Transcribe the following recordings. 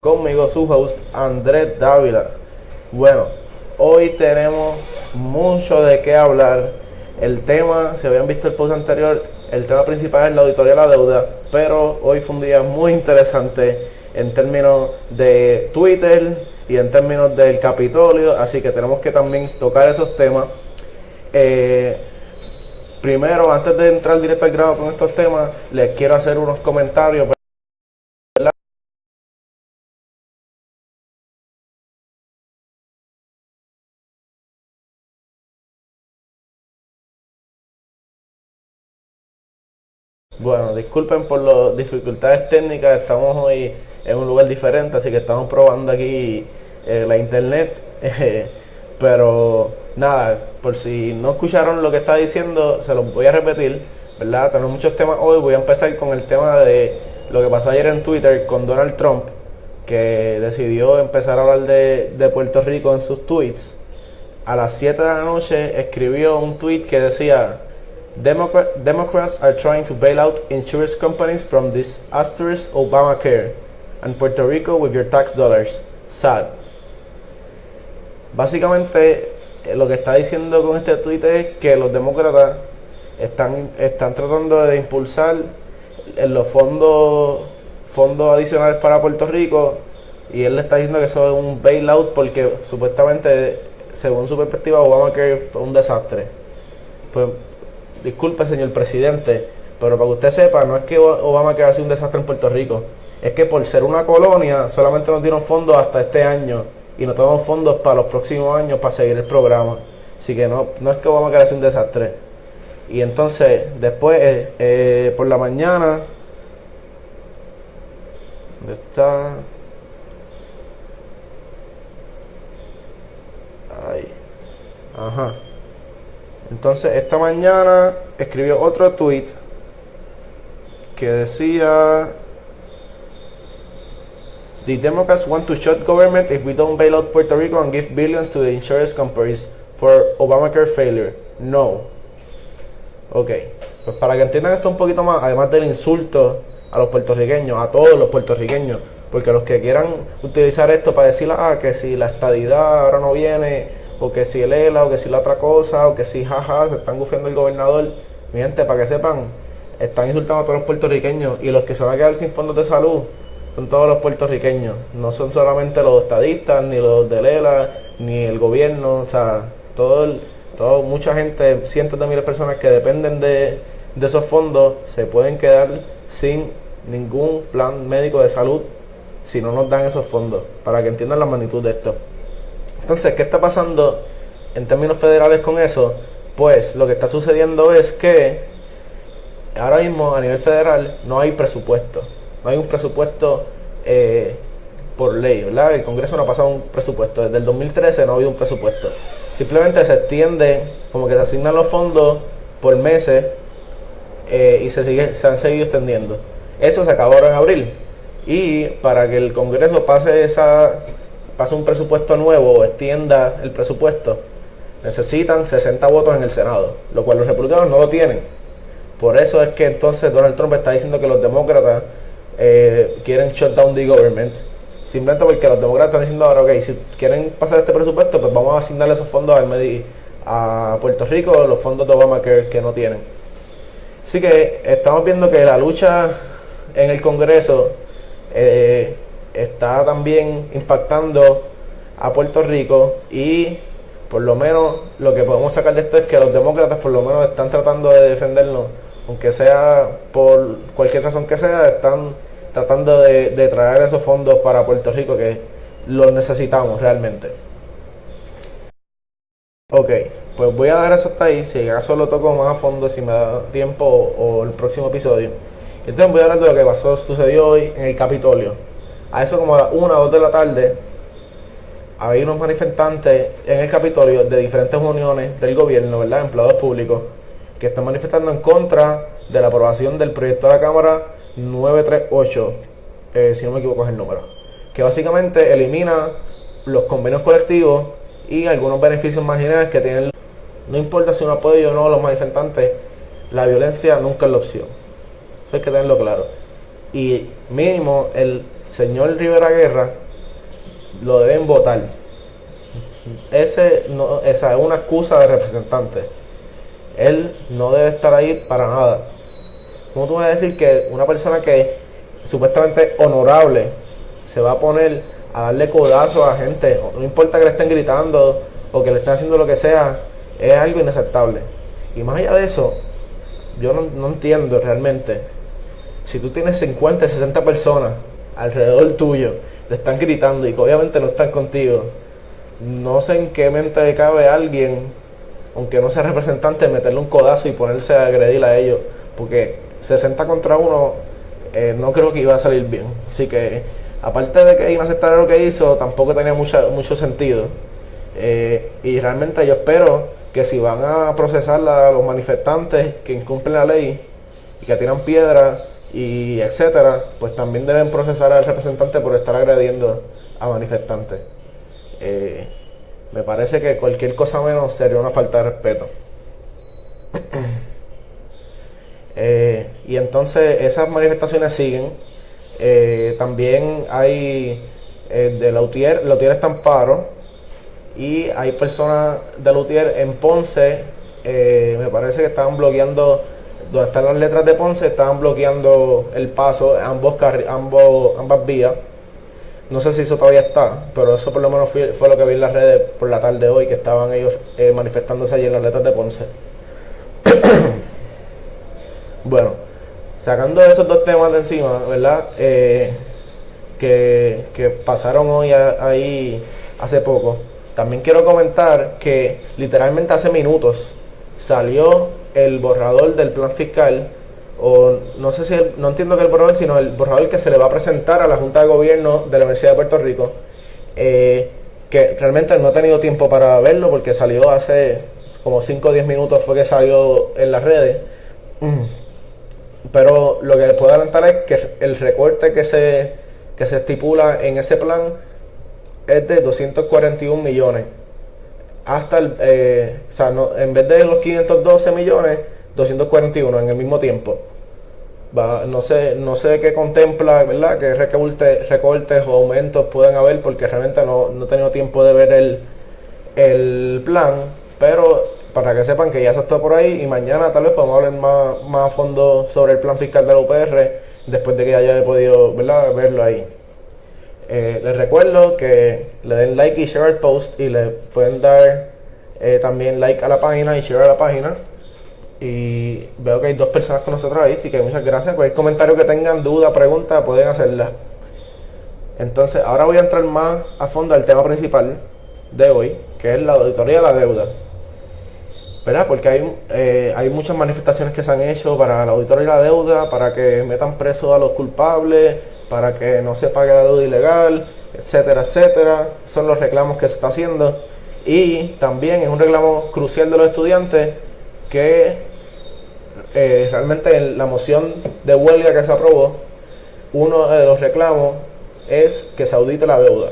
Conmigo su host Andrés Dávila. Bueno, hoy tenemos mucho de qué hablar. El tema, si habían visto el post anterior, el tema principal es la auditoría de la deuda, pero hoy fue un día muy interesante en términos de Twitter y en términos del Capitolio, así que tenemos que también tocar esos temas. Eh, Primero, antes de entrar directo al grado con estos temas, les quiero hacer unos comentarios. Bueno, disculpen por las dificultades técnicas, estamos hoy en un lugar diferente, así que estamos probando aquí la internet. Pero nada, por si no escucharon lo que estaba diciendo, se los voy a repetir, ¿verdad? Tenemos muchos temas hoy, voy a empezar con el tema de lo que pasó ayer en Twitter con Donald Trump, que decidió empezar a hablar de Puerto Rico en sus tweets. A las 7 de la noche escribió un tweet que decía: Democrats are trying to bail out insurance companies from disastrous Obamacare and Puerto Rico with your tax dollars. Sad. Básicamente, lo que está diciendo con este tweet es que los demócratas están tratando de impulsar los fondos adicionales para Puerto Rico, y él le está diciendo que eso es un bailout porque supuestamente, según su perspectiva, Obamacare fue un desastre. Pues disculpe, señor presidente, pero para que usted sepa, no es que Obamacare ha sido un desastre en Puerto Rico, es que por ser una colonia solamente nos dieron fondos hasta este año y no tenemos fondos para los próximos años para seguir el programa. Así que no es que Obamacare sea un desastre. Y entonces, después, por la mañana, ¿dónde está? Ahí. Ajá. Entonces, esta mañana escribió otro tweet que decía: The Democrats want to shut government if we don't bail out Puerto Rico and give billions to the insurance companies for Obamacare failure. No. Ok, pues para que entiendan esto un poquito más, además del insulto a los puertorriqueños, a todos los puertorriqueños, porque los que quieran utilizar esto para decir, que si la estadidad ahora no viene, o que si el ELA, o que si la otra cosa, o que si jaja, se están gufiando el gobernador. Mi gente, para que sepan, están insultando a todos los puertorriqueños, y los que se van a quedar sin fondos de salud son todos los puertorriqueños, no son solamente los estadistas, ni los del ELA, ni el gobierno, o sea, mucha gente, cientos de miles de personas que dependen de esos fondos se pueden quedar sin ningún plan médico de salud si no nos dan esos fondos, para que entiendan la magnitud de esto. Entonces, ¿qué está pasando en términos federales con eso? Pues lo que está sucediendo es que ahora mismo a nivel federal no hay presupuesto, no hay un presupuesto por ley, ¿verdad? El Congreso no ha pasado un presupuesto, desde el 2013 no ha habido un presupuesto. Simplemente se extiende, como que se asignan los fondos por meses, y se han seguido extendiendo. Eso se acabó ahora en abril. Y para que el Congreso pase un presupuesto nuevo o extienda el presupuesto, necesitan 60 votos en el Senado, lo cual los republicanos no lo tienen. Por eso es que entonces Donald Trump está diciendo que los demócratas quieren shut down the government. Simplemente porque los demócratas están diciendo ahora, ok, si quieren pasar este presupuesto, pues vamos a asignarle esos fondos a Puerto Rico, los fondos de Obamacare que no tienen. Así que estamos viendo que la lucha en el Congreso está también impactando a Puerto Rico, y por lo menos lo que podemos sacar de esto es que los demócratas por lo menos están tratando de defendernos, aunque sea por cualquier razón que sea, están tratando de traer esos fondos para Puerto Rico, que los necesitamos realmente. Ok, pues voy a dar eso hasta ahí, si acaso lo toco más a fondo, si me da tiempo, o el próximo episodio. Entonces voy a hablar de lo que sucedió hoy en el Capitolio. A eso como a las 1 o 2 de la tarde, había unos manifestantes en el Capitolio de diferentes uniones del gobierno, ¿verdad? Empleados públicos, que están manifestando en contra de la aprobación del proyecto de la Cámara 938, si no me equivoco es el número, que básicamente elimina los convenios colectivos y algunos beneficios marginales que tienen. No importa si uno apoya o no a los manifestantes, la violencia nunca es la opción. Eso hay que tenerlo claro. Y mínimo el señor Rivera Guerra lo deben votar. Esa es una excusa de representante. Él no debe estar ahí para nada. ¿Cómo tú vas a decir que una persona que supuestamente honorable se va a poner a darle codazos a gente? No importa que le estén gritando o que le estén haciendo lo que sea, es algo inaceptable. Y más allá de eso, yo no entiendo realmente. Si tú tienes 50, 60 personas alrededor tuyo, le están gritando y que obviamente no están contigo, no sé en qué mente cabe alguien, aunque no sea representante, meterle un codazo y ponerse a agredir a ellos, porque 60 contra 1 no creo que iba a salir bien. Así que, aparte de que inaceptable lo que hizo, tampoco tenía mucho sentido. Y realmente yo espero que si van a procesar a los manifestantes que incumplen la ley y que tiran piedras y etcétera, pues también deben procesar al representante por estar agrediendo a manifestantes. Me parece que cualquier cosa menos sería una falta de respeto. Y entonces esas manifestaciones siguen. También hay de Lautier está en paro, y hay personas de Lautier en Ponce. Me parece que estaban bloqueando, donde están las letras de Ponce, estaban bloqueando el paso ambas vías. No sé si eso todavía está, pero eso por lo menos fue lo que vi en las redes por la tarde de hoy, que estaban ellos manifestándose allí en las letras de Ponce. Bueno, sacando esos dos temas de encima, ¿verdad? Que pasaron hoy ahí hace poco. También quiero comentar que literalmente hace minutos salió el borrador del plan fiscal, o no sé si no entiendo que el borrador, sino el borrador que se le va a presentar a la Junta de Gobierno de la Universidad de Puerto Rico, que realmente no he tenido tiempo para verlo porque salió hace como 5 o 10 minutos, fue que salió en las redes. Pero lo que les puedo adelantar es que el recorte que se estipula en ese plan es de 241 millones. Hasta o sea, no, en vez de los 512 millones, 241 en el mismo tiempo. No sé qué contempla, ¿verdad? Qué recortes o aumentos pueden haber, porque realmente no he tenido tiempo de ver el plan. Pero para que sepan que ya se está por ahí, y mañana tal vez podemos hablar más a fondo sobre el plan fiscal de la UPR, después de que haya podido, ¿verdad?, verlo ahí. Les recuerdo que le den like y share al post, y le pueden dar también like a la página y share a la página. Y veo que hay 2 personas con nosotros ahí, así que muchas gracias. Cualquier comentario que tengan, duda, pregunta, pueden hacerla. Entonces ahora voy a entrar más a fondo al tema principal de hoy, que es la auditoría de la deuda, ¿verdad? Porque hay muchas manifestaciones que se han hecho para la auditoría de la deuda, para que metan presos a los culpables, para que no se pague la deuda ilegal, etcétera, etcétera. Son los reclamos que se está haciendo. Y también es un reclamo crucial de los estudiantes, que realmente en la moción de huelga que se aprobó, uno de los reclamos es que se audite la deuda.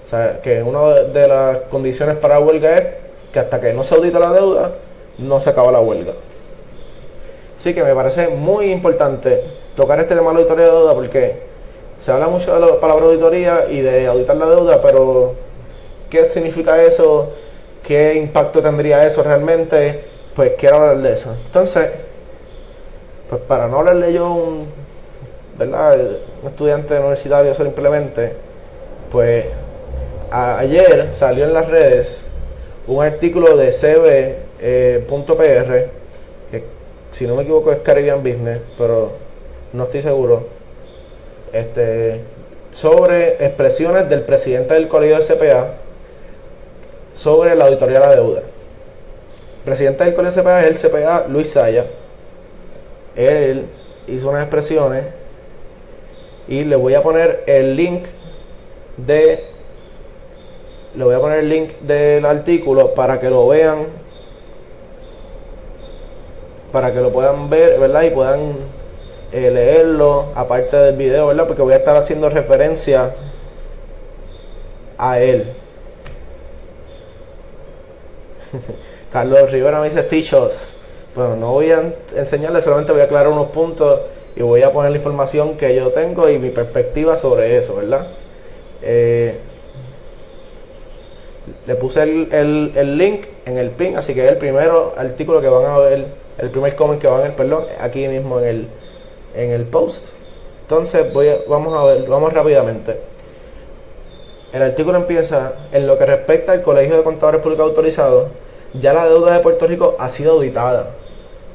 O sea, que una de las condiciones para la huelga es que hasta que no se audite la deuda, no se acaba la huelga. Así que me parece muy importante tocar este tema de la auditoría de deuda, porque se habla mucho de la palabra auditoría y de auditar la deuda, pero ¿qué significa eso? ¿Qué impacto tendría eso realmente? Pues quiero hablar de eso. Entonces, pues para no hablarle yo ¿verdad?, un estudiante universitario simplemente, pues ayer salió en las redes un artículo de CB.PR, que si no me equivoco es Caribbean Business, pero no estoy seguro, sobre expresiones del presidente del colegio del CPA sobre la auditoría de la deuda. El presidente del colegio del CPA es el CPA Luis Saya. Él hizo unas expresiones, y le voy a poner el link del artículo para que lo vean, para que lo puedan ver, ¿verdad?, y puedan leerlo aparte del video, ¿verdad?, porque voy a estar haciendo referencia a él. Carlos Rivera me dice tichos. Bueno, no voy a enseñarles, solamente voy a aclarar unos puntos y voy a poner la información que yo tengo y mi perspectiva sobre eso, ¿verdad? Le puse el link en el pin, así que es el primero artículo que van a ver, el primer comment que van a ver, perdón, aquí mismo en el post. Entonces vamos rápidamente. El artículo empieza: en lo que respecta al Colegio de Contadores Públicos Autorizados, ya la deuda de Puerto Rico ha sido auditada,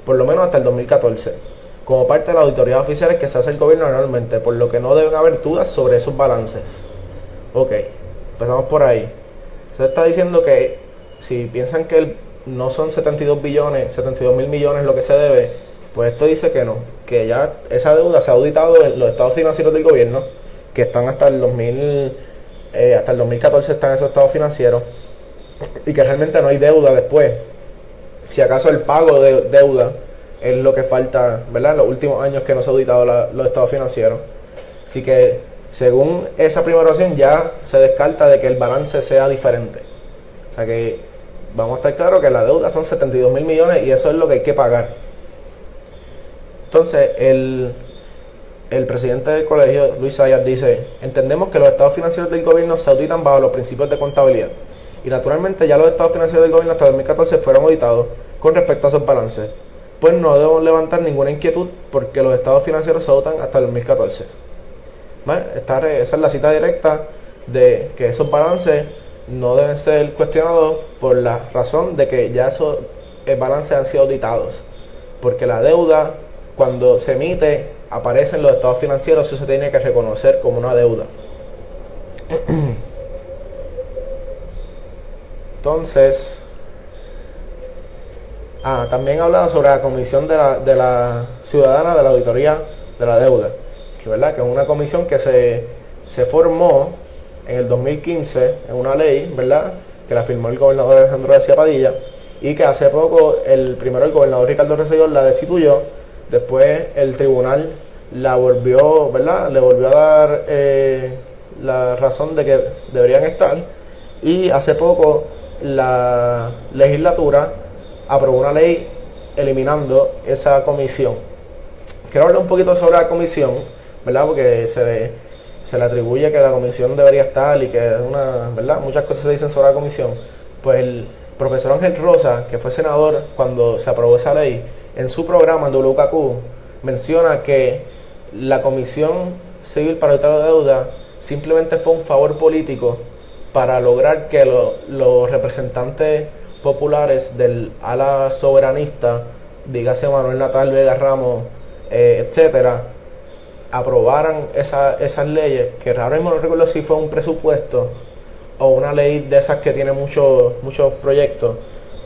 por lo menos hasta el 2014, como parte de las auditorías oficiales que se hace el gobierno anualmente, por lo que no deben haber dudas sobre esos balances. Ok, empezamos por ahí. Se está diciendo que si piensan que no son 72 mil millones lo que se debe, pues esto dice que no, que ya esa deuda se ha auditado en los estados financieros del gobierno, que están hasta el 2014 están esos estados financieros, y que realmente no hay deuda después. Si acaso el pago de deuda es lo que falta, ¿verdad? En los últimos años que no se ha auditado los estados financieros. Así que según esa primera oración ya se descarta de que el balance sea diferente. O sea que vamos a estar claros que la deuda son 72 mil millones y eso es lo que hay que pagar. Entonces el presidente del colegio, Luis Zayas, dice: entendemos que los estados financieros del gobierno se auditan bajo los principios de contabilidad. Y naturalmente ya los estados financieros del gobierno hasta 2014 fueron auditados con respecto a esos balances. Pues no debemos levantar ninguna inquietud porque los estados financieros se auditan hasta el 2014. ¿Vale? Esa es la cita directa de que esos balances no deben ser cuestionados por la razón de que ya esos balances han sido auditados. Porque la deuda, cuando se emite, aparece en los estados financieros, eso se tiene que reconocer como una deuda. Entonces, también hablaba sobre la comisión de la ciudadana de la auditoría de la deuda, que, ¿verdad?, que es una comisión que se formó en el 2015 en una ley, ¿verdad?, que la firmó el gobernador Alejandro García Padilla, y que hace poco primero el gobernador Ricardo Rosselló la destituyó, después el tribunal la volvió, ¿verdad?, le volvió a dar la razón de que deberían estar, y hace poco la legislatura aprobó una ley eliminando esa comisión. Quiero hablar un poquito sobre la comisión, ¿verdad?, porque se le atribuye que la comisión debería estar y que ¿verdad?, muchas cosas se dicen sobre la comisión. Pues el profesor Ángel Rosa, que fue senador cuando se aprobó esa ley, en su programa en WKQ menciona que la Comisión Civil para Auditar la Deuda simplemente fue un favor político para lograr que los representantes populares del ala soberanista, dígase Manuel Natal, Vega Ramos, etcétera, aprobaran esas leyes, que ahora mismo no recuerdo si fue un presupuesto o una ley de esas que tiene muchos proyectos,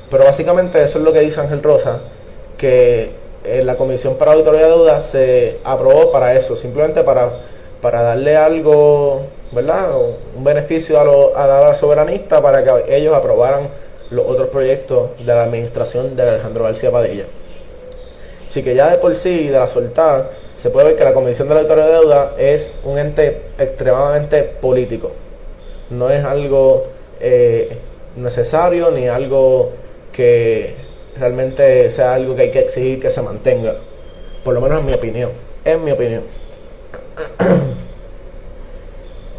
pero básicamente eso es lo que dice Ángel Rosa, que la Comisión para Auditoría de Deuda se aprobó para eso, simplemente para darle algo, ¿verdad?, un beneficio a la soberanista, para que ellos aprobaran los otros proyectos de la administración de Alejandro García Padilla. Así que ya de por sí, de la soltada, se puede ver que la Comisión de la Auditoría de Deuda es un ente extremadamente político. No es algo necesario ni algo que realmente sea algo que hay que exigir que se mantenga. Por lo menos en mi opinión. En mi opinión.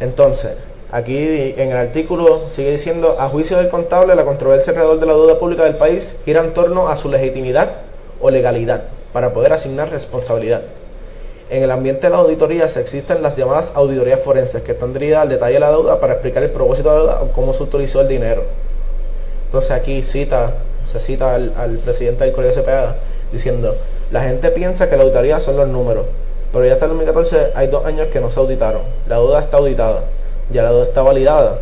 Entonces, aquí en el artículo sigue diciendo: a juicio del contable, la controversia alrededor de la deuda pública del país gira en torno a su legitimidad o legalidad para poder asignar responsabilidad. En el ambiente de las auditorías existen las llamadas auditorías forenses, que están dirigidas al detalle de la deuda para explicar el propósito de la deuda o cómo se utilizó el dinero. Entonces aquí se cita al presidente del Colegio CPA diciendo: la gente piensa que la auditoría son los números, pero ya hasta el 2014 hay 2 años que no se auditaron. La deuda está auditada, ya la deuda está validada.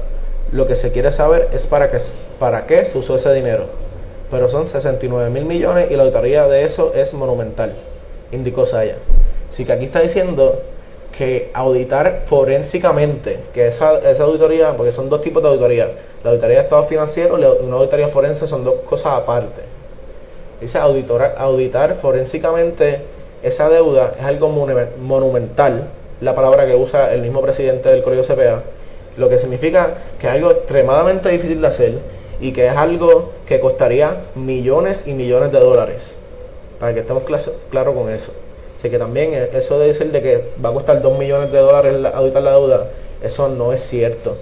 Lo que se quiere saber es para qué se usó ese dinero. Pero son 69 mil millones y la auditoría de eso es monumental, indicó Zayas. Así que aquí está diciendo que auditar forensicamente, que esa auditoría, porque son 2 tipos de auditoría: la auditoría de estados financieros y una auditoría forense, son 2 cosas aparte. Dice auditar forensicamente esa deuda es algo monumental, la palabra que usa el mismo presidente del Colegio CPA, lo que significa que es algo extremadamente difícil de hacer y que es algo que costaría millones y millones de dólares, para que estemos claros con eso. Así que también eso de decir de que va a costar $2 millones auditar la deuda, eso no es cierto.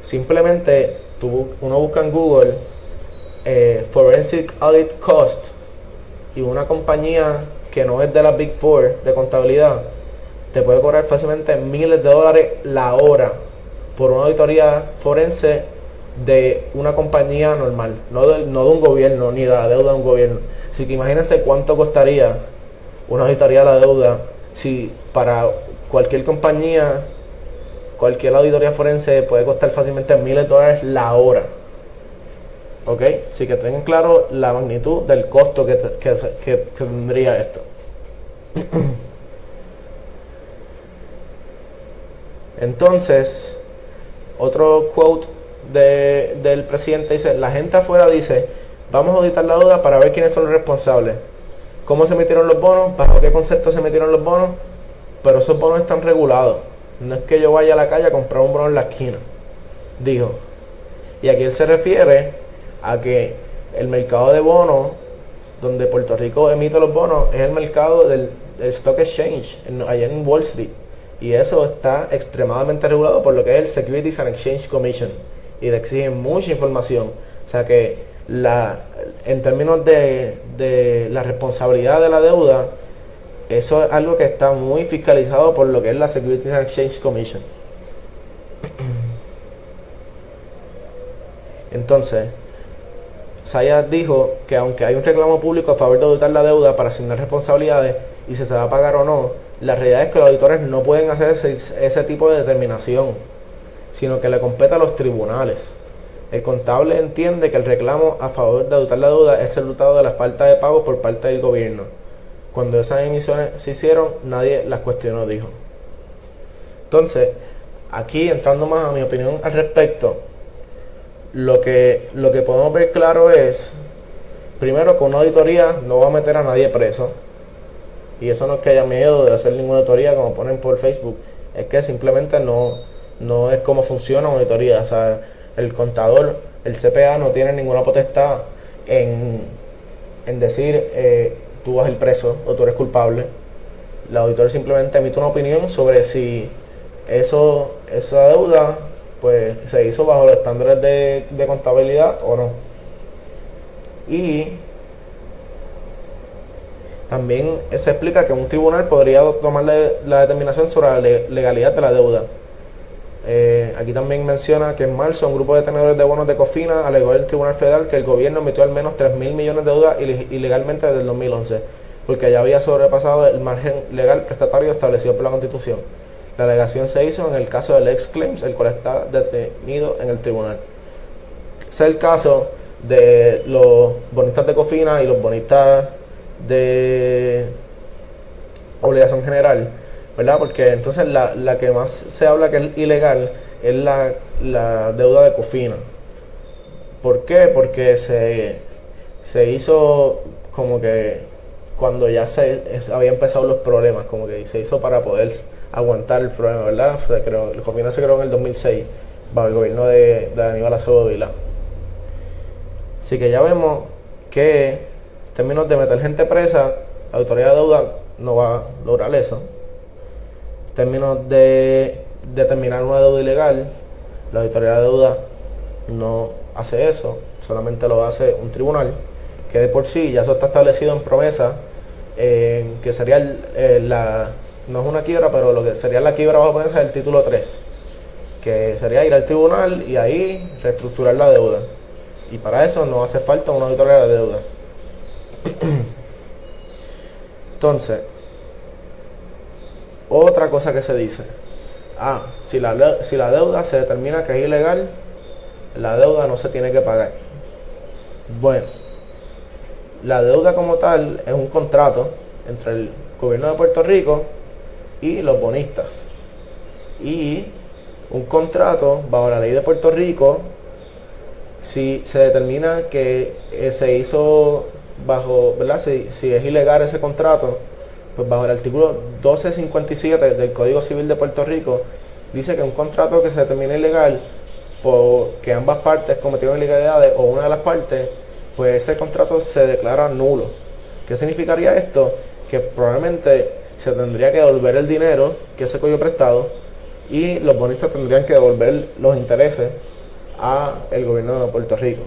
Simplemente uno busca en Google Forensic Audit Cost y una compañía que no es de las Big Four de contabilidad te puede cobrar fácilmente miles de dólares la hora por una auditoría forense de una compañía normal, no de un gobierno ni de la deuda de un gobierno. Así que imagínense cuánto costaría una auditoría de la deuda si para cualquier compañía, cualquier auditoría forense puede costar fácilmente miles de dólares la hora. ¿Ok? Así que tengan claro la magnitud del costo que tendría esto. Entonces, otro quote del presidente dice: la gente afuera dice, vamos a auditar la deuda para ver quiénes son los responsables, cómo se emitieron los bonos, bajo qué concepto se emitieron los bonos, pero esos bonos están regulados. No es que yo vaya a la calle a comprar un bono en la esquina, dijo. Y aquí él se refiere a que el mercado de bonos, donde Puerto Rico emite los bonos, es el mercado del Stock Exchange, allá en Wall Street. Y eso está extremadamente regulado por lo que es el Securities and Exchange Commission. Y le exigen mucha información. O sea que en términos de la responsabilidad de la deuda, eso es algo que está muy fiscalizado por lo que es la Securities and Exchange Commission. Entonces, Zayas dijo que aunque hay un reclamo público a favor de auditar la deuda para asignar responsabilidades y si se va a pagar o no, la realidad es que los auditores no pueden hacer ese tipo de determinación, sino que le compete a los tribunales. El contable entiende que el reclamo a favor de auditar la deuda es el resultado de la falta de pago por parte del gobierno. Cuando esas emisiones se hicieron, nadie las cuestionó, dijo. Entonces, aquí entrando más a mi opinión al respecto, lo que podemos ver claro es, primero, que una auditoría no va a meter a nadie preso. Y eso no es que haya miedo de hacer ninguna auditoría como ponen por Facebook, es que simplemente no es como funciona una auditoría. O sea, el contador, el CPA no tiene ninguna potestad en decir tú vas a ir preso o tú eres culpable. El auditor simplemente emite una opinión sobre si esa deuda pues se hizo bajo los estándares de contabilidad o no. Y también se explica que un tribunal podría tomar la determinación sobre la legalidad de la deuda. Aquí también menciona que en marzo un grupo de tenedores de bonos de Cofina alegó al Tribunal Federal que el gobierno emitió al menos 3.000 millones de deuda ilegalmente desde el 2011, porque ya había sobrepasado el margen legal prestatario establecido por la Constitución. La alegación se hizo en el caso del ex Claims, el cual está detenido en el tribunal. Ese es el caso de los bonistas de Cofina y los bonistas de obligación general, ¿verdad? Porque entonces la que más se habla que es ilegal es la deuda de Cofina. ¿Por qué? Porque se hizo como que cuando ya había empezado los problemas, como que se hizo para poder aguantar el problema, ¿verdad? El Cofina se creó en el 2006 bajo el gobierno de Aníbal Acevedo Vilá. Así que ya vemos que en términos de meter gente presa, la auditoría de deuda no va a lograr eso. En términos de determinar una deuda ilegal, la auditoría de deuda no hace eso, solamente lo hace un tribunal, que de por sí ya eso está establecido en promesa, que sería no es una quiebra, pero lo que sería la quiebra bajo promesa del título 3, que sería ir al tribunal y ahí reestructurar la deuda. Y para eso no hace falta una auditoría de deuda. Entonces, otra cosa que se dice: si la deuda se determina que es ilegal, la deuda no se tiene que pagar. Bueno, la deuda como tal es un contrato entre el gobierno de Puerto Rico y los bonistas. Y un contrato bajo la ley de Puerto Rico, si se determina que se hizo bajo, ¿verdad? Si es ilegal ese contrato, pues bajo el artículo 1257 del Código Civil de Puerto Rico, dice que un contrato que se determina ilegal porque ambas partes cometieron ilegalidades o una de las partes, pues ese contrato se declara nulo. ¿Qué significaría esto? Que probablemente se tendría que devolver el dinero que se cogió prestado y los bonistas tendrían que devolver los intereses a el gobierno de Puerto Rico.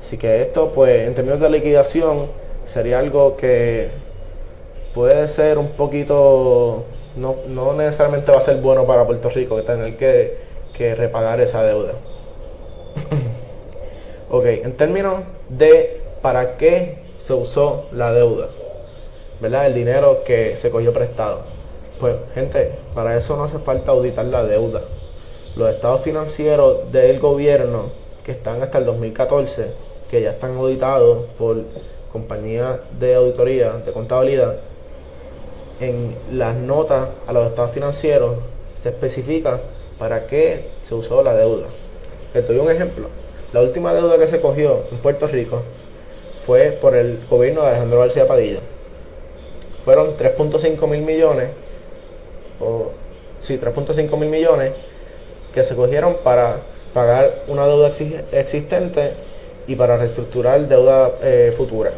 Así que esto, pues, en términos de liquidación, sería algo que puede ser un poquito, no necesariamente va a ser bueno para Puerto Rico, que tener que repagar esa deuda. Ok, en términos de para qué se usó la deuda, ¿verdad? El dinero que se cogió prestado. Pues, gente, para eso no hace falta auditar la deuda. Los estados financieros del gobierno, que están hasta el 2014, que ya están auditados por compañías de auditoría, de contabilidad, en las notas a los estados financieros se especifica para qué se usó la deuda. Les doy un ejemplo. La última deuda que se cogió en Puerto Rico fue por el gobierno de Alejandro García Padilla. Fueron 3.5 mil millones, 3.5 mil millones que se cogieron para pagar una deuda existente y para reestructurar deuda futura.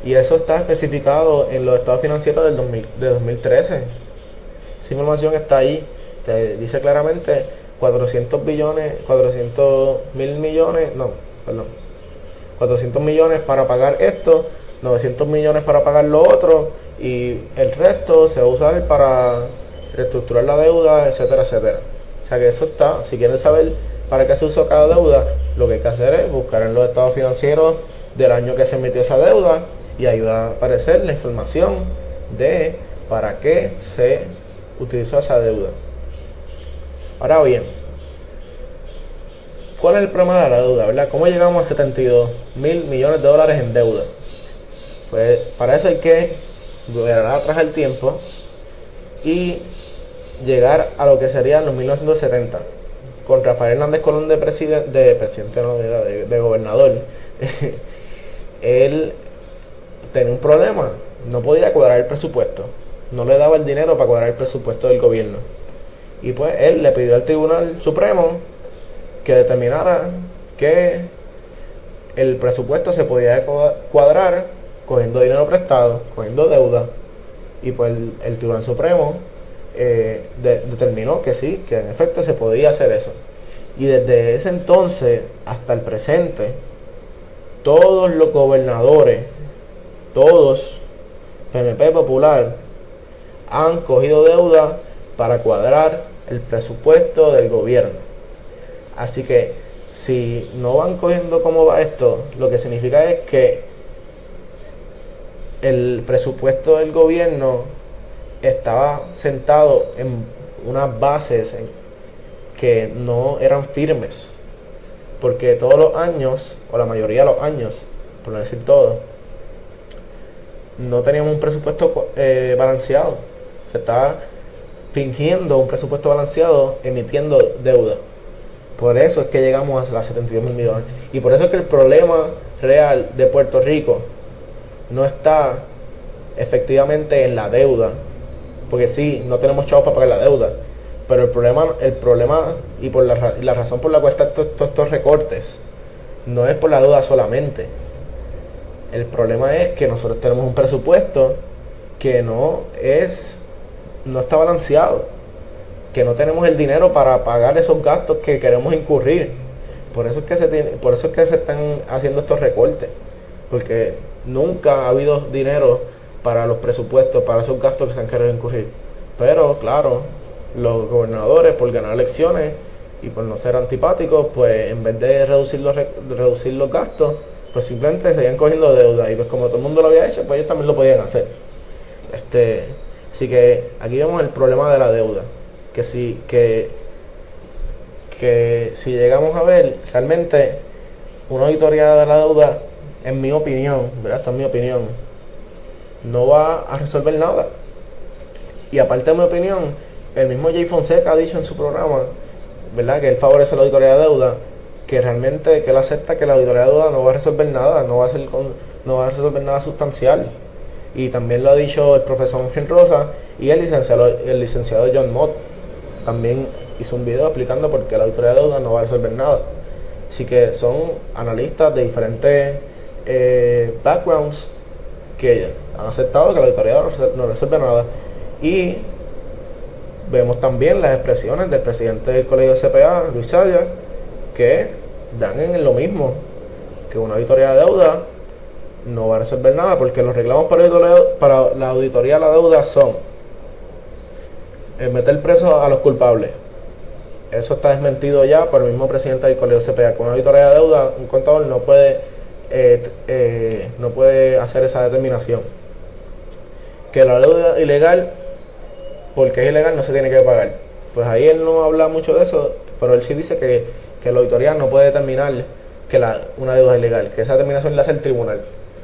Y eso está especificado en los estados financieros de 2013. Esa información está ahí, te dice claramente 400 millones para pagar esto, 900 millones para pagar lo otro, y el resto se va a usar para reestructurar la deuda, etcétera, etcétera. O sea que eso está. Si quieren saber para qué se usó cada deuda, lo que hay que hacer es buscar en los estados financieros del año que se emitió esa deuda, y ahí va a aparecer la información de para qué se utilizó esa deuda. Ahora bien, ¿cuál es el problema de la deuda, verdad? ¿Cómo llegamos a 72 mil millones de dólares en deuda? Pues para eso hay que volver atrás el tiempo y llegar a lo que serían los 1970, con Rafael Hernández Colón de gobernador. Él tenía un problema, no podía cuadrar el presupuesto, no le daba el dinero para cuadrar el presupuesto del gobierno, y pues él le pidió al Tribunal Supremo que determinara que el presupuesto se podía cuadrar cogiendo dinero prestado, cogiendo deuda, y pues el Tribunal Supremo determinó que sí, que en efecto se podía hacer eso. Y desde ese entonces hasta el presente, todos los gobernadores, todos, PNP Popular, han cogido deuda para cuadrar el presupuesto del gobierno. Así que si no van cogiendo cómo va esto, lo que significa es que el presupuesto del gobierno estaba sentado en unas bases que no eran firmes, porque todos los años, o la mayoría de los años, por no decir todo, no teníamos un presupuesto balanceado. Se estaba fingiendo un presupuesto balanceado, emitiendo deuda. Por eso es que llegamos a las 72 mil millones. Y por eso es que el problema real de Puerto Rico no está efectivamente en la deuda, porque sí, no tenemos chavos para pagar la deuda, pero el problema y por la razón por la cual están todos estos recortes no es por la deuda solamente. El problema es que nosotros tenemos un presupuesto que no está balanceado, que no tenemos el dinero para pagar esos gastos que queremos incurrir. Por eso es que se están haciendo estos recortes, porque nunca ha habido dinero para los presupuestos, para esos gastos que se han querido incurrir. Pero claro, los gobernadores, por ganar elecciones y por no ser antipáticos, pues en vez de reducir los gastos, pues simplemente seguían cogiendo deuda, y pues como todo el mundo lo había hecho, pues ellos también lo podían hacer. Así que aquí vemos el problema de la deuda, que si llegamos a ver realmente una auditoría de la deuda, en mi opinión, ¿verdad? Esta es mi opinión, no va a resolver nada. Y aparte de mi opinión, el mismo Jay Fonseca ha dicho en su programa, ¿verdad?, que él favorece la auditoría de deuda, que realmente que él acepta que la auditoría de deuda no va a resolver nada, no va a resolver nada sustancial. Y también lo ha dicho el profesor Ángel Rosa, y el licenciado John Mott también hizo un video explicando por qué la auditoría de deuda no va a resolver nada. Así que son analistas de diferentes backgrounds que han aceptado que la auditoría no resuelve nada. Y vemos también las expresiones del presidente del Colegio de CPA, Luis Sayas, que dan en lo mismo, que una auditoría de deuda no va a resolver nada, porque los reclamos para la auditoría de la deuda son meter preso a los culpables. Eso está desmentido ya por el mismo presidente del Colegio CPA. Con una auditoría de deuda, un contador no puede hacer esa determinación. Que la deuda ilegal, porque es ilegal, no se tiene que pagar. Pues ahí él no habla mucho de eso, pero él sí dice que la auditoría no puede determinar que una deuda es ilegal, que esa determinación la hace el tribunal.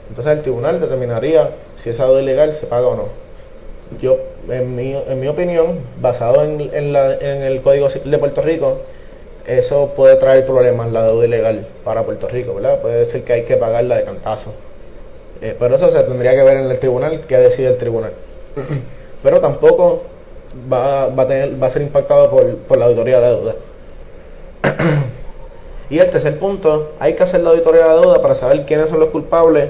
Entonces el tribunal determinaría si esa deuda ilegal se paga o no. Yo, en mi opinión, basado en el Código Civil de Puerto Rico, eso puede traer problemas, la deuda ilegal para Puerto Rico, ¿verdad? Puede ser que hay que pagarla de cantazo. Pero eso se tendría que ver en el tribunal, qué decide el tribunal. Pero tampoco va a ser impactado por la auditoría de la deuda. Y el tercer punto, hay que hacer la auditoría de la deuda para saber quiénes son los culpables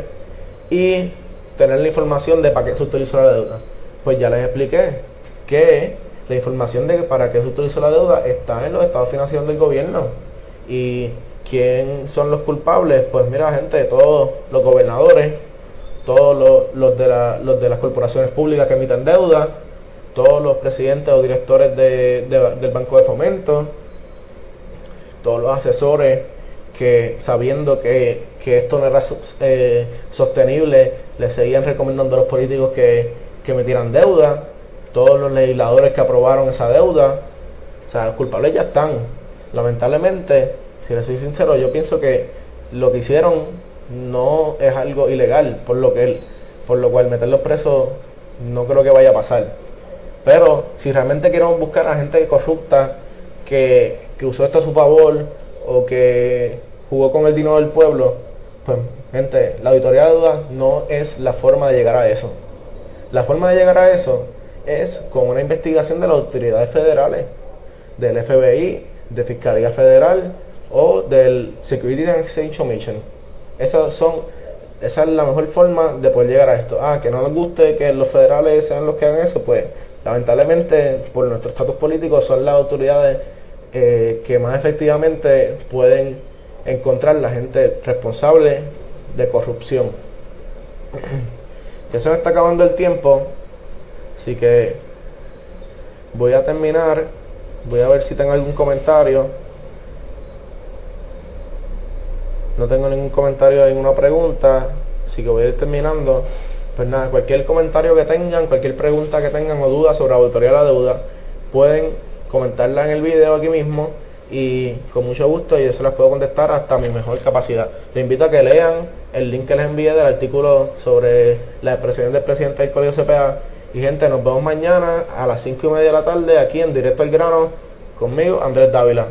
y tener la información de para qué se utilizó la deuda. Pues ya les expliqué que la información de para qué se utilizó la deuda está en los estados financieros del gobierno. ¿Y quién son los culpables? Pues mira, gente, todos los gobernadores, todos los de las corporaciones públicas que emiten deuda, todos los presidentes o directores del Banco de Fomento, todos los asesores que, sabiendo que esto no era sostenible, le seguían recomendando a los políticos que emitieran deuda, todos los legisladores que aprobaron esa deuda. O sea, los culpables ya están. Lamentablemente, si les soy sincero, yo pienso que lo que hicieron no es algo ilegal, por lo cual meterlos presos no creo que vaya a pasar. Pero si realmente queremos buscar a gente corrupta que usó esto a su favor o que jugó con el dinero del pueblo, pues gente, la auditoría de deuda no es la forma de llegar a eso. La forma de llegar a eso es con una investigación de las autoridades federales, del FBI, de Fiscalía Federal o del Securities and Exchange Commission. Esa es la mejor forma de poder llegar a esto. Que no nos guste que los federales sean los que hagan eso, pues lamentablemente por nuestro estatus político son las autoridades que más efectivamente pueden encontrar la gente responsable de corrupción. Ya se me está acabando el tiempo, así que voy a terminar. Voy a ver si tengo algún comentario. No tengo ningún comentario, ninguna pregunta, así que voy a ir terminando. Pues nada, cualquier comentario que tengan, cualquier pregunta que tengan o duda sobre la auditoría de la deuda, pueden comentarla en el video aquí mismo y con mucho gusto yo se las puedo contestar hasta mi mejor capacidad. Les invito a que lean el link que les envié del artículo sobre las expresiones del presidente del Colegio CPA. Y gente, nos vemos mañana a las 5:30 de la tarde aquí en Directo al Grano conmigo, Andrés Dávila.